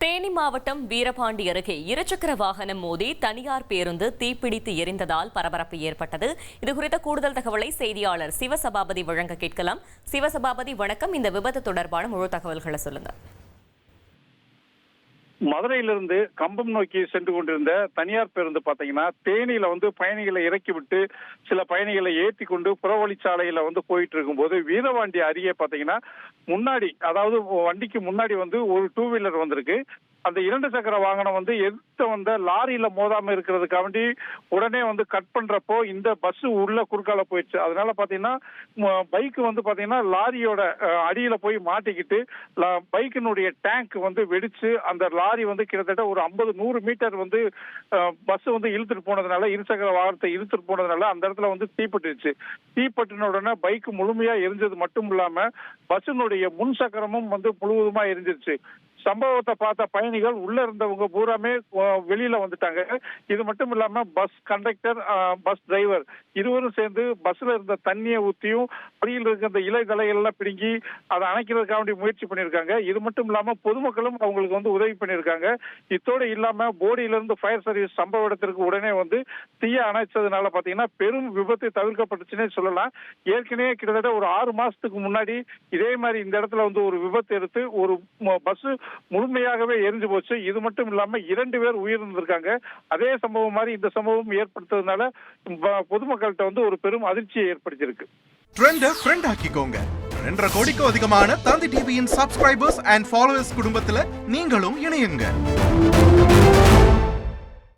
தேனி மாவட்டம் வீரபாண்டி அருகே இருசக்கர வாகனம் மோதி தனியார் பேருந்து தீப்பிடித்து எரிந்ததால் பரபரப்பு ஏற்பட்டது. இதுகுறித்த கூடுதல் தகவலை செய்தியாளர் சிவசபாபதி வழங்க கேட்கலாம். சிவசபாபதி, வணக்கம். இந்த விபத்து தொடர்பான முழு தகவல்களை சொல்லுங்க. மதுரையிலிருந்து கம்பம் நோக்கி சென்று கொண்டிருந்த தனியார் பேருந்து பாத்தீங்கன்னா தேனியில பயணிகளை இறக்கி விட்டு சில பயணிகளை ஏற்றி கொண்டு புறவழிச்சாலையில போயிட்டு இருக்கும்போது வீரபாண்டி அருகே பாத்தீங்கன்னா முன்னாடி, அதாவது வண்டிக்கு முன்னாடி ஒரு 2 வீலர் வந்திருக்கு. அந்த 2 சக்கர வாகனம் எதிர்த்து வந்த லாரியில மோதாம இருக்கிறதுக்காண்டி உடனே கட் பண்றப்போ இந்த பஸ் உள்ள குறுக்கால போயிடுச்சு. அதனால பாத்தீங்கன்னா பைக் பாத்தீங்கன்னா லாரியோட அடியில போய் மாட்டிக்கிட்டு பைக்கினுடைய டேங்க் வெடிச்சு அந்த லாரி கிட்டத்தட்ட ஒரு 50-100 மீட்டர் பஸ் இழுத்துட்டு போனதுனால, இருசக்கர வாகனத்தை இழுத்துட்டு போனதுனால அந்த இடத்துல தீப்பட்டுச்சு. தீப்பட்டின உடனே பைக் முழுமையா எரிஞ்சது மட்டும் இல்லாம பஸ்ஸினுடைய முன் சக்கரமும் முழுவதுமா எரிஞ்சிருச்சு. சம்பவத்தை பார்த்த பயணிகள் உள்ள இருந்தவங்க பூராமே வெளியில வந்துட்டாங்க. இது மட்டும் இல்லாம பஸ் கண்டக்டர், பஸ் டிரைவர் இருவரும் சேர்ந்து பஸ்ல இருந்த தண்ணியை ஊத்தியும் அடியில் இருக்க அந்த இலை தலைகள்லாம் பிடுங்கி அதை அணைக்கிறதுக்காக முயற்சி பண்ணியிருக்காங்க. இது மட்டும் இல்லாம பொதுமக்களும் அவங்களுக்கு உதவி பண்ணியிருக்காங்க. இத்தோடு இல்லாம போடியில இருந்து ஃபயர் சர்வீஸ் சம்பவ இடத்திற்கு உடனே தீய அணைச்சதுனால பாத்தீங்கன்னா பெரும் விபத்து தவிர்க்கப்பட்டுச்சுன்னே சொல்லலாம். ஏற்கனவே கிட்டத்தட்ட ஒரு 6 மாசத்துக்கு முன்னாடி இதே மாதிரி இந்த இடத்துல ஒரு விபத்து எடுத்து ஒரு பஸ் முழுமையாகவே எரிஞ்சு போச்சு. இது மட்டும் இல்லாம 2 பேர் உயிரிழந்திருக்காங்க. அதே சம்பவம் மாதிரி இந்த சம்பவம் ஏற்படுத்ததுனால பொதுமக்கள்கிட்ட ஒரு பெரும் அதிர்ச்சியை ஏற்படுத்தியிருக்கு. ட்ரெண்ட ஃப்ரெண்ட் ஆக்கிக்கோங்க. 2.5 கோடிக்கும் அதிகமான தந்தி டிவியின் சப்ஸ்கிரைபர்ஸ் அண்ட் ஃபாலோவர்ஸ் குடும்பத்துல நீங்களும் இணையுங்க.